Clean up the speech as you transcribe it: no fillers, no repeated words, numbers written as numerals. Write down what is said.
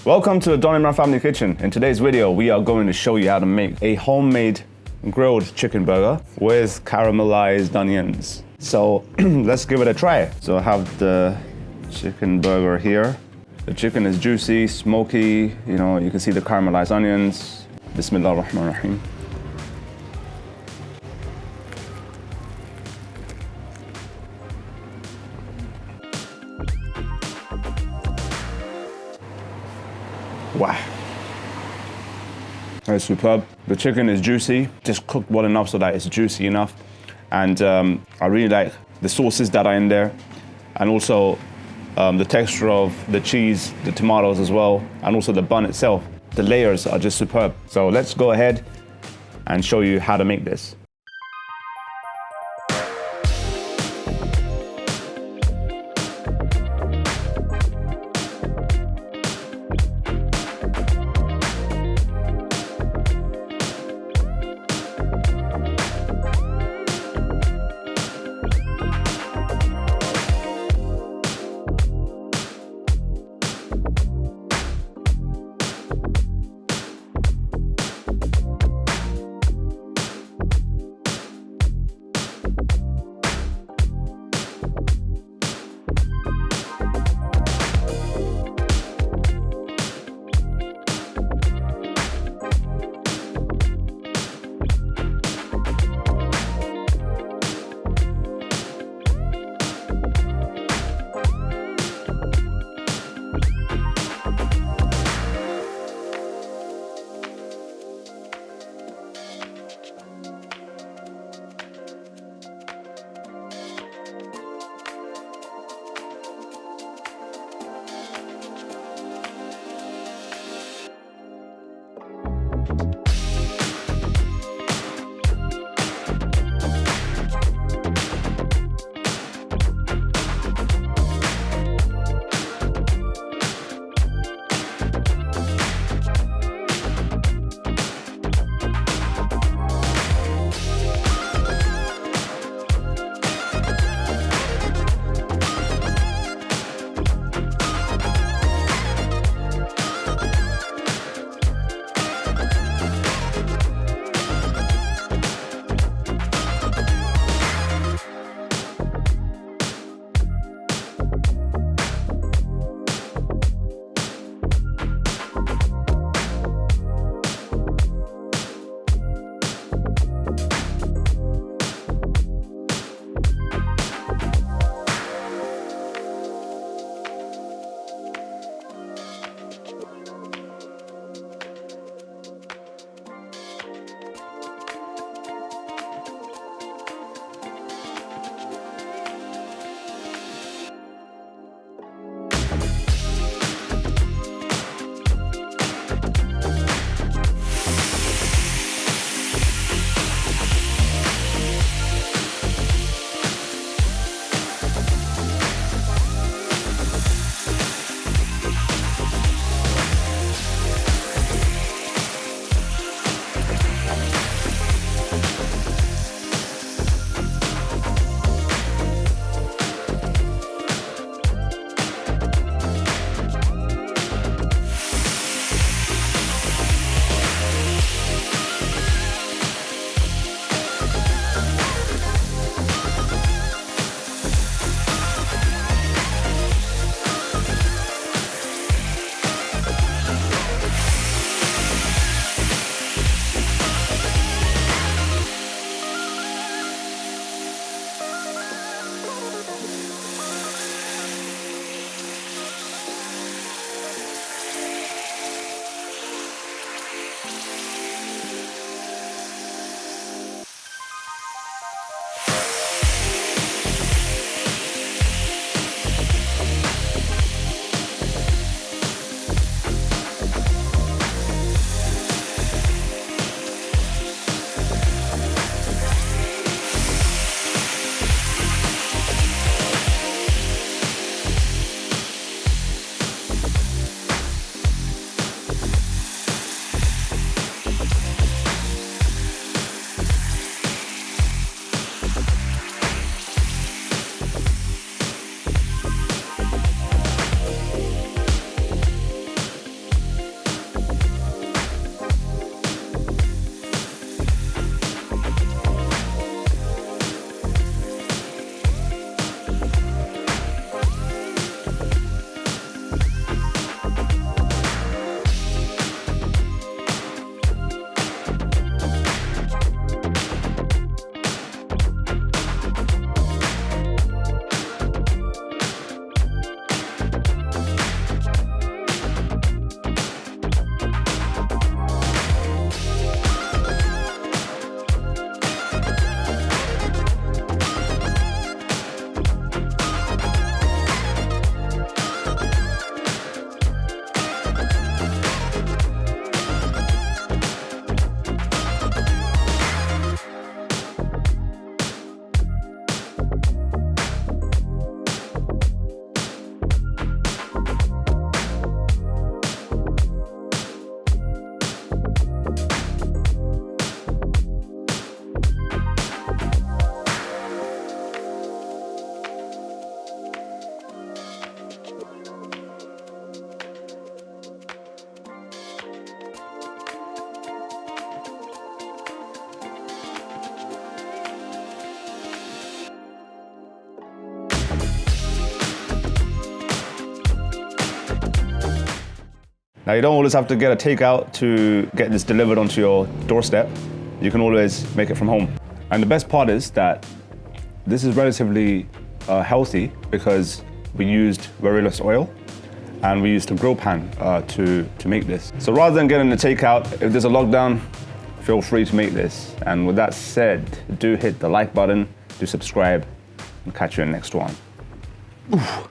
Welcome to the Don Imran Family Kitchen. In today's video, we are going to show you how to make a homemade grilled chicken burger with caramelized onions. So let's give it a try. So I have the chicken burger here. The chicken is juicy, smoky, you know, you can see the caramelized onions. Bismillah ar-Rahman ar-Rahim. Wow. That's superb. The chicken is juicy, just cooked well enough so that it's juicy enough. And I really like the sauces that are in there. And also the texture of the cheese, the tomatoes as well, and also the bun itself. The layers are just superb. So let's go ahead and show you how to make this. Now you don't always have to get a takeout to get this delivered onto your doorstep. You can always make it from home. And the best part is that this is relatively healthy because we used variolas oil and we used a grill pan to make this. So rather than getting the takeout, if there's a lockdown, feel free to make this. And with that said, do hit the like button, do subscribe, and catch you in the next one. Oof.